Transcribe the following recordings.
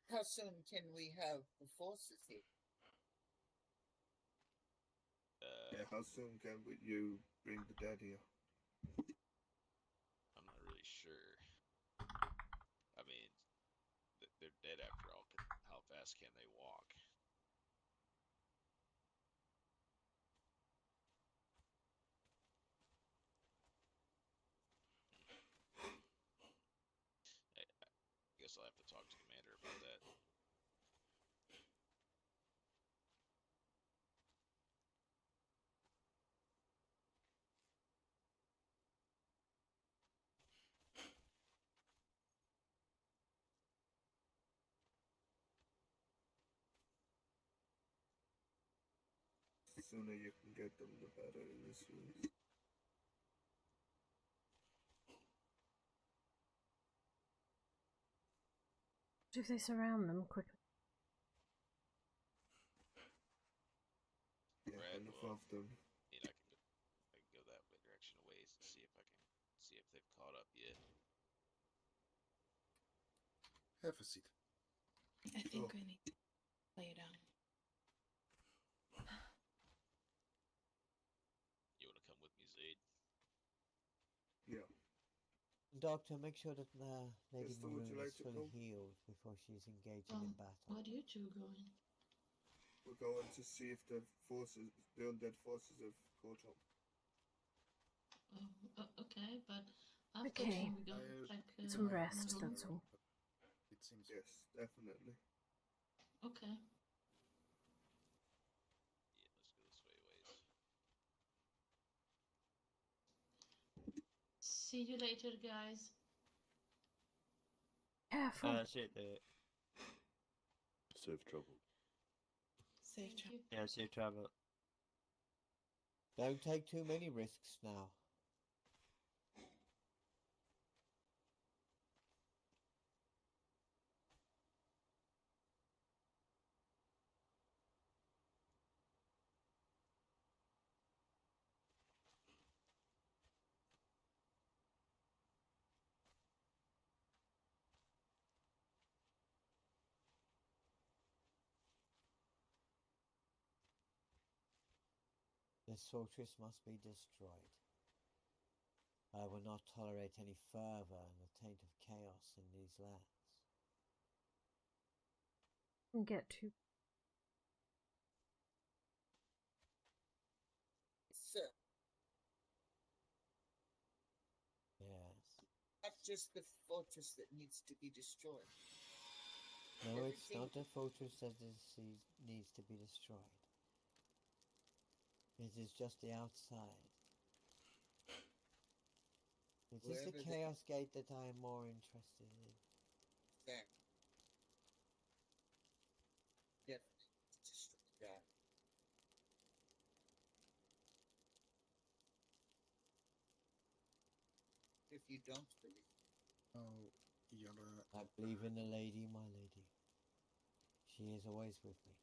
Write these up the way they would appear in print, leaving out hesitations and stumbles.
How soon can we have the forces here? Yeah, how soon can you bring the dead here? I'm not really sure. I mean, they're dead after all. How fast can they walk? I guess I'll have to talk to Commander about that. The sooner you can get them, the better in this case. If they surround them quickly. Yeah, Right, enough well, of them. I can go that way direction a ways and see if I can see if they've caught up yet. Have a seat. I think we need to lay down. You want to come with me, Zaid? Yeah. Doctor, make sure that Lady Crystal, would you Maroon like is to fully come? healed before she's engaging in battle. Why do you two going? We're going to see if the undead forces have caught up. Oh, okay, but after Okay. we go back. Some my rest, room. that's all. It seems. Yes, definitely. Okay. Yeah, let's go this way a ways. See you later, guys. Careful. Shit, Safe travel. Safe travel. yeah, safe travel. Don't take too many risks now. This fortress must be destroyed. I will not tolerate any fervor and the taint of chaos in these lands. Get to. Sir, Yes. not just the fortress that needs to be destroyed. No, it's Everything- not the fortress that needs to be destroyed. It is just the outside. It is the Wherever the- Chaos Gate that I am more interested in. That definitely destroy that. If you don't believe, Oh, you're. I believe in the lady, my lady. She is always with me.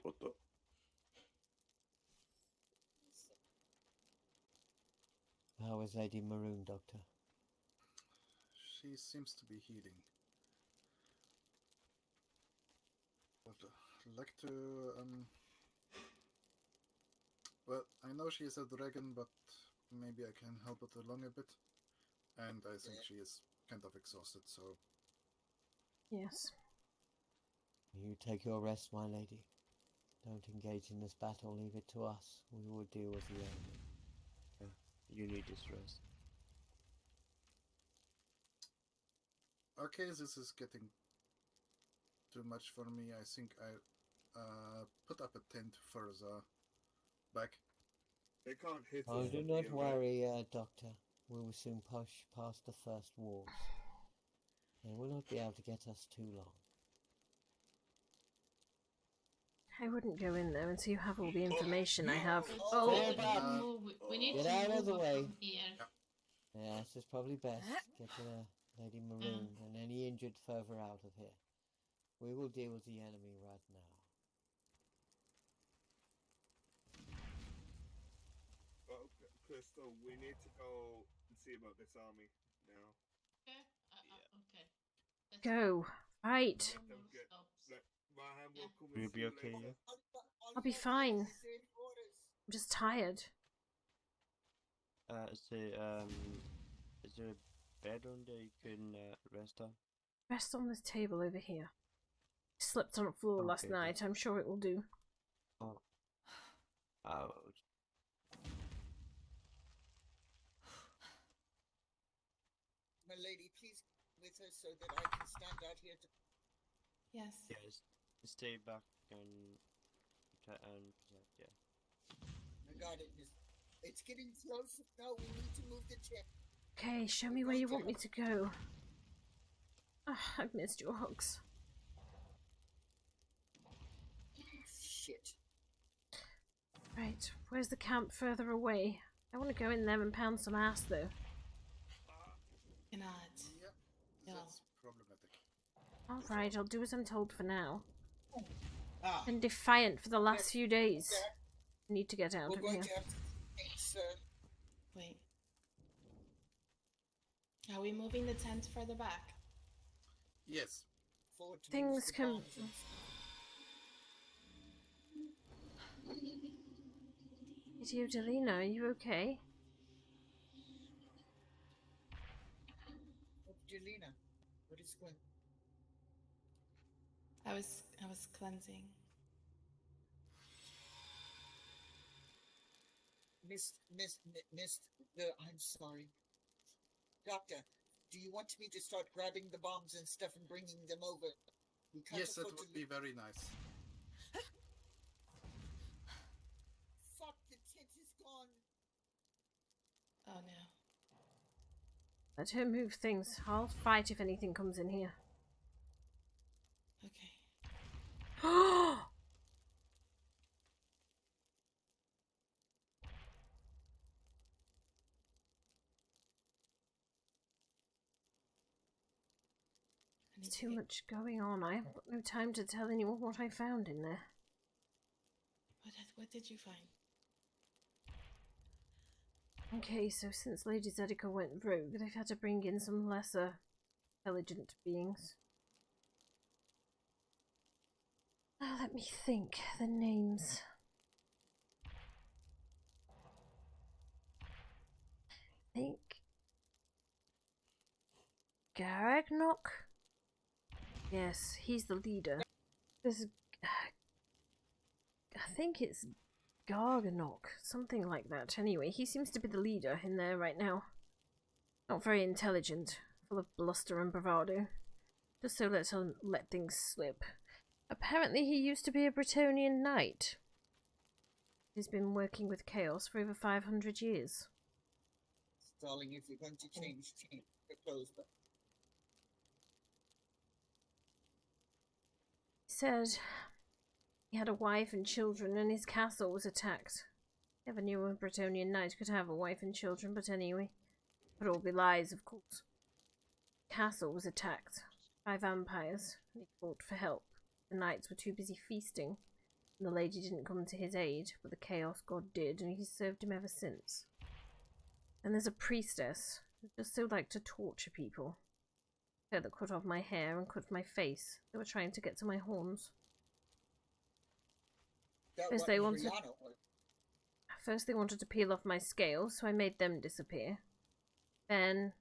What the? How is Lady Maroon, Doctor? She seems to be healing. But I'd like to. Well, I know she is a dragon, but maybe I can help it along a bit. And I think she is kind of exhausted, so. Yes. You take your rest, my lady. Don't engage in this battle, leave it to us. We will deal with the enemy. You need this rest. Okay, this is getting too much for me. I think I put up a tent further back. They can't hit Oh, us. do from not here, worry, Doctor. We will soon push past the first walls. They will not be able to get us too long. I wouldn't go in there until you have all the information I have. Let's Oh, we need to move. We need Get to out move of the up way. from here. Yes, it's probably best. Get to Lady Maroon and any injured further out of here. We will deal with the enemy right now. Well, Crystal, we need to go and see about this army now. Okay. go. Right. Let them get. Let Rahan will come Will you and see be you okay, later. I'll be fine. I'm just tired. Is there a bed on there you can rest on? Rest on this table over here. I slept on the floor last Okay, night. I'm sure it will do. Oh. Oh. My lady, please with her so that I can stand out here to. Yes. Yes. Stay back and protect. Yeah. I got it, miss. It's getting close. No, we need to move the chair. Okay, show me where you want me to go. I've missed your hugs. Shit. Right, where's the camp further away? I want to go in there and pound some ass, though. Cannot. Yep, No. that's problematic. Alright, I'll do as I'm told for now. Ah, Been defiant for the last few days. Need to get out we're of going here. to have to. Thanks, Wait. Are we moving the tent further back? Yes. forward to Things use the can- bombs and- Delina, are you okay? Oh, Jelena, what is going? I was cleansing. Missed the. I'm sorry, Doctor. Do you want me to start grabbing the bombs and stuff and bringing them over? We can't Yes, that afford would to- be very nice. Fuck! The tent is gone. Oh no. Let her move things. I'll fight if anything comes in here. Okay. I need There's to too get- much going on. I haven't got no time to tell anyone what I found in there. What did you find? Okay, so since Lady Zedica went rogue, they've had to bring in some lesser intelligent beings. Now let me think. The names. I think Garagnok? Yes, he's the leader. There's I think it's Garganok, something like that. Anyway, he seems to be the leader in there right now. Not very intelligent, full of bluster and bravado. Just so let's let things slip. Apparently he used to be a Bretonnian knight. He's been working with Chaos for over 500 years. Darling, if you're going to change the clothes, but He said he had a wife and children and his castle was attacked. Never knew a Bretonnian knight could have a wife and children, but anyway. Could all be lies, of course. The castle was attacked by vampires and he called for help. The knights were too busy feasting and the lady didn't come to his aid, but the Chaos God did and he's served him ever since. And there's a priestess who just so liked to torture people. Her that cut off my hair and cut my face. They were trying to get to my horns. that Yes, what they wanted- Brianna was. First they wanted to peel off my scales, so I made them disappear. Then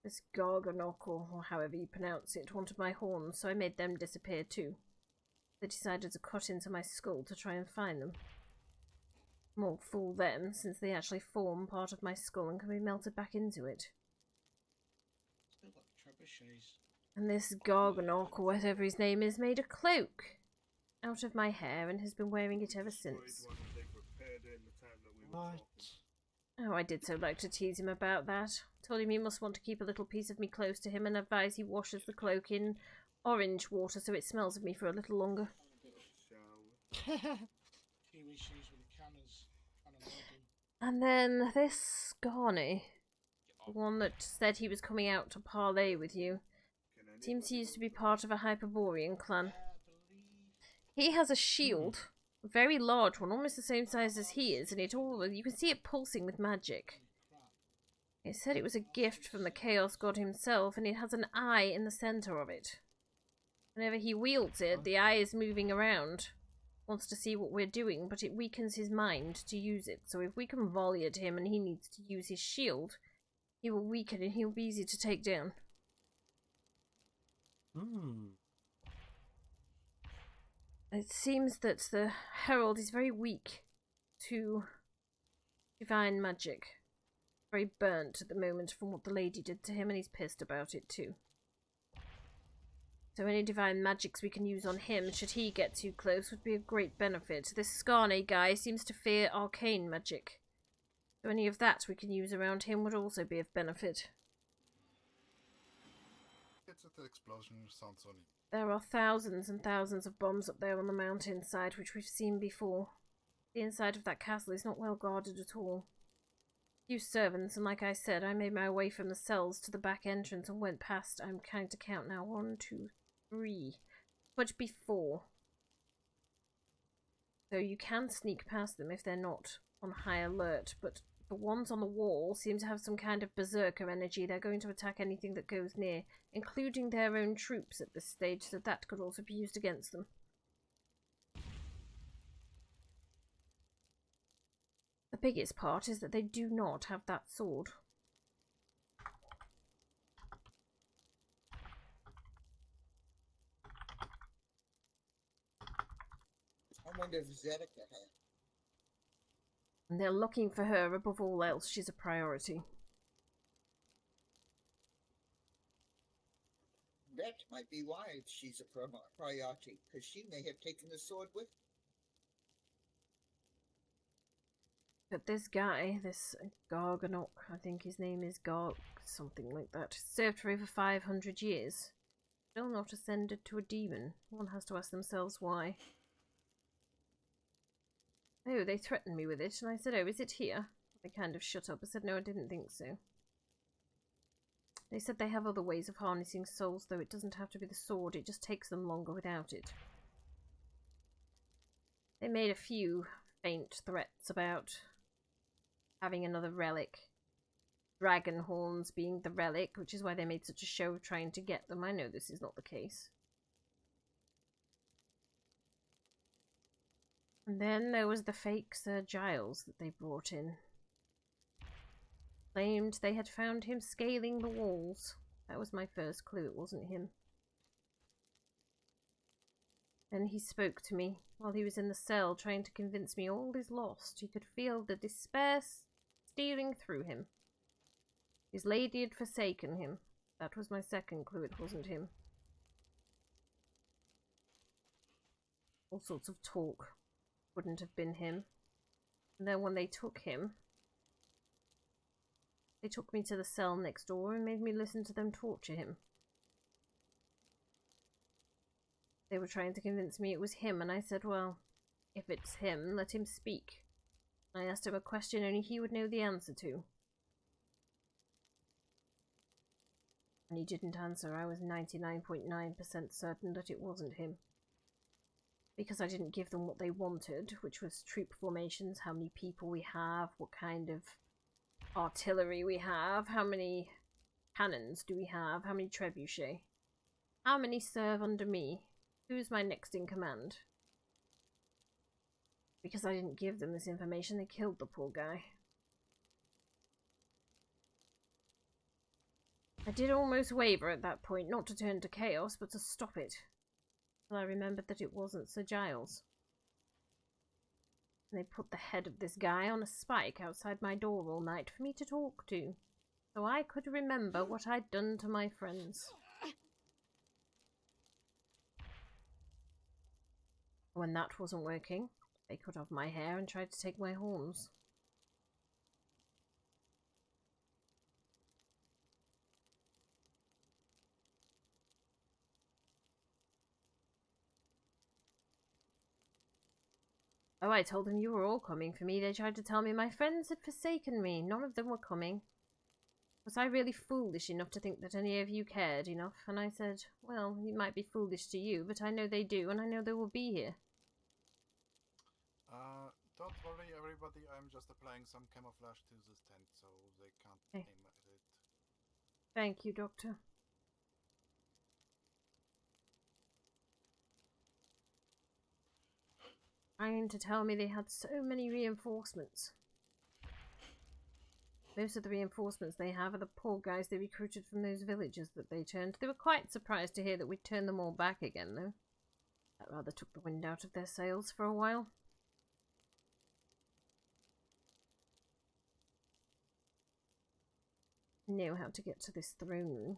this Garganok, or however you pronounce it, wanted my horns, so I made them disappear too. They decided to cut into my skull to try and find them. More fool them, since they actually form part of my skull and can be melted back into it. Still got trebuchets. And this Garganok, or whatever his name is, made a cloak out of my hair and has been wearing it ever Destroyed since. one and they repaired it in the time that we were What? talking. Oh, I did so like to tease him about that. Told him he must want to keep a little piece of me close to him and advised he washes the cloak in orange water so it smells of me for a little longer. Shall Kiwi shoes with the cannons. Trying to load him. And then this Garny, the one that said he was coming out to parley with you, can seems he anybody used to be part of a Hyperborean clan. I believe. He has a shield, a very large one, almost the same size as he is, and you can see it pulsing with magic. Crap. It said it was a gift from the Chaos God himself, and it has an eye in the center of it. Whenever he wields it, the eye is moving around. Wants to see what we're doing, but it weakens his mind to use it. So if we can volley at him and he needs to use his shield, he will weaken and he'll be easy to take down. It seems that the Herald is very weak to divine magic. Very burnt at the moment from what the lady did to him, and he's pissed about it too. So any divine magics we can use on him, should he get too close, would be of great benefit. This Skarne guy seems to fear arcane magic. So any of that we can use around him would also be of benefit. It's at the explosion, sounds so neat. There are thousands and thousands of bombs up there on the mountainside, which we've seen before. The inside of that castle is not well guarded at all. Few servants, and like I said, I made my way from the cells to the back entrance and went past, I'm counting to count now, 1, 2, 3. Would be 4. So you can sneak past them if they're not on high alert, but the ones on the wall seem to have some kind of berserker energy. They're going to attack anything that goes near, including their own troops at this stage, so that could also be used against them. The biggest part is that they do not have that sword. I wonder if Zedeca has. And they're looking for her above all else. She's a priority. That might be why she's a priority, because she may have taken the sword with her. But this guy, this Garganok, I think his name is something like that, served for over 500 years. Still not ascended to a demon. One has to ask themselves why. Oh, they threatened me with it, and I said, oh, is it here? They kind of shut up. I said, no, I didn't think so. They said they have other ways of harnessing souls, though it doesn't have to be the sword, it just takes them longer without it. They made a few faint threats about having another relic. Dragon horns being the relic, which is why they made such a show of trying to get them. I know this is not the case. And then there was the fake Sir Giles that they brought in. Claimed they had found him scaling the walls. That was my first clue, it wasn't him. Then he spoke to me while he was in the cell, trying to convince me all is lost. He could feel the despair stealing through him. His lady had forsaken him. That was my second clue, it wasn't him. All sorts of talk. Wouldn't have been him. And then when they took him, they took me to the cell next door and made me listen to them torture him. They were trying to convince me it was him, and I said, well, if it's him, let him speak. I asked him a question only he would know the answer to. And he didn't answer. I was 99.9% certain that it wasn't him. Because I didn't give them what they wanted, which was troop formations, how many people we have, what kind of artillery we have, how many cannons do we have, how many trebuchet, how many serve under me, who's my next in command. Because I didn't give them this information, they killed the poor guy. I did almost waver at that point, not to turn to chaos, but to stop it. Well, I remembered that it wasn't Sir Giles. And they put the head of this guy on a spike outside my door all night for me to talk to, so I could remember what I'd done to my friends. When that wasn't working, they cut off my hair and tried to take my horns. Oh, I told them you were all coming for me. They tried to tell me my friends had forsaken me. None of them were coming. Was I really foolish enough to think that any of you cared enough? And I said, well, it might be foolish to you, but I know they do, and I know they will be here. Don't worry, everybody. I'm just applying some camouflage to this tent, so they can't aim at it. Thank you, Doctor. trying to tell me they had so many reinforcements. Most of the reinforcements they have are the poor guys they recruited from those villages that they turned. They were quite surprised to hear that we'd turned them all back again, though. That rather took the wind out of their sails for a while. I know how to get to this throne room.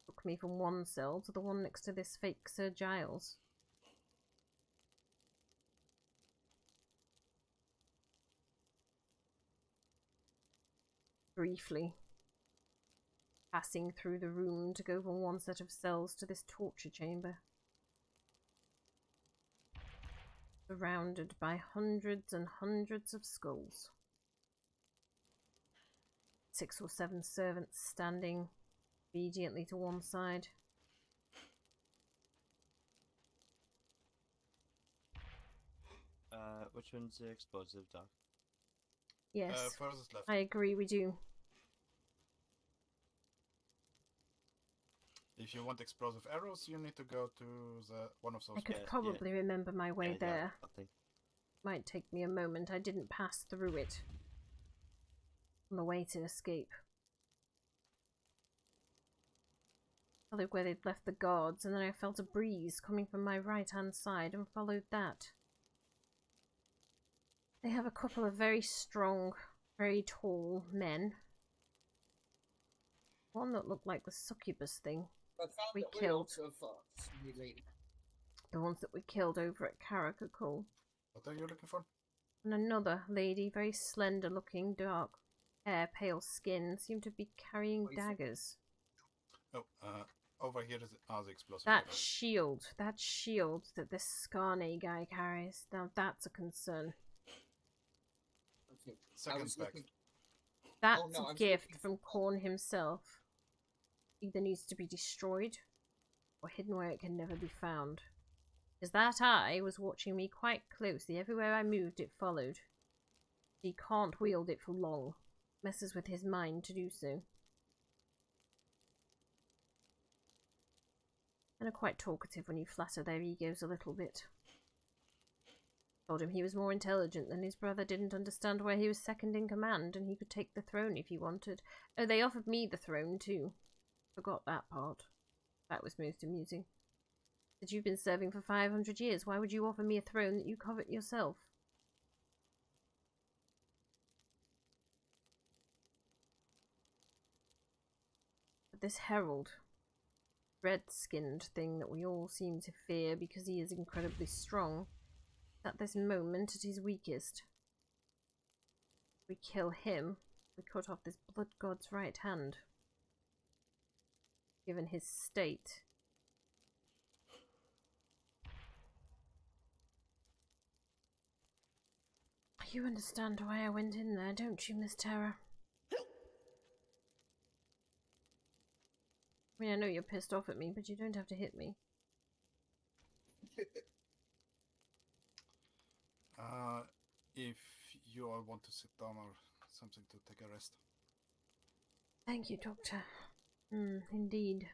Took me from one cell to the one next to this fake Sir Giles. Briefly, passing through the room to go from one set of cells to this torture chamber. Surrounded by hundreds and hundreds of skulls. 6 or 7 servants standing obediently to one side. Which one's the explosive, Doc? Yes, Furthest left. I agree, we do. If you want explosive arrows, you need to go to one of those. I could Yeah, probably remember my way there. I think. Might take me a moment. I didn't pass through it on the way to escape. I looked where they'd left the guards, and then I felt a breeze coming from my right-hand side and followed that. They have a couple of very strong, very tall men. One that looked like the succubus thing But found we that we killed. also fought related. The ones that we killed over at Karakakul. What are you looking for? And another lady, very slender looking, dark hair, pale skin, seemed to be carrying What do you think? daggers. Oh, over here is the explosive That arrows. shield that this Scarney guy carries, now that's a concern. Okay. I Second was back. looking. That's no, I a was gift looking from Korn himself. Either needs to be destroyed or hidden where it can never be found. Because that eye was watching me quite closely. Everywhere I moved, it followed. He can't wield it for long. Messes with his mind to do so. And are quite talkative when you flatter their egos a little bit. Told him he was more intelligent than his brother, didn't understand why he was second in command, and he could take the throne if he wanted. Oh, they offered me the throne too. Forgot that part. That was most amusing. Said you've been serving for 500 years. Why would you offer me a throne that you covet yourself? But this herald, red-skinned thing that we all seem to fear because he is incredibly strong, at this moment at his weakest. If we kill him, we cut off this blood god's right hand. Given his state. You understand why I went in there, don't you, Miss Terra? I mean, I know you're pissed off at me, but you don't have to hit me. If you all want to sit down or something to take a rest. Thank you, Doctor. Indeed.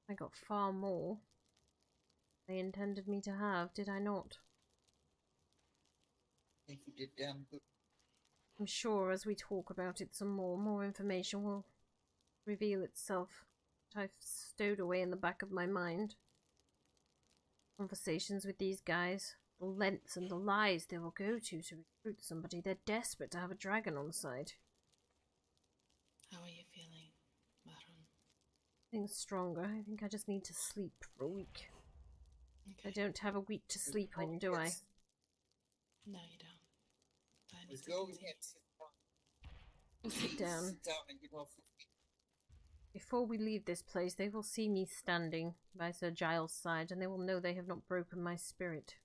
I got far more they intended me to have, did I not? I think you did damn good. I'm sure as we talk about it some more information will reveal itself that I've stowed away in the back of my mind. Conversations with these guys, the lengths and the lies they will go to recruit somebody. They're desperate to have a dragon on side. How are you feeling, Baron? Getting stronger. I think I just need to sleep for a week. Okay. I don't have a week to sleep in, do I? No, you don't. I need Let's to go continue. ahead. Sit down. Sit down and get off. Before we leave this place, they will see me standing by Sir Giles' side, and they will know they have not broken my spirit.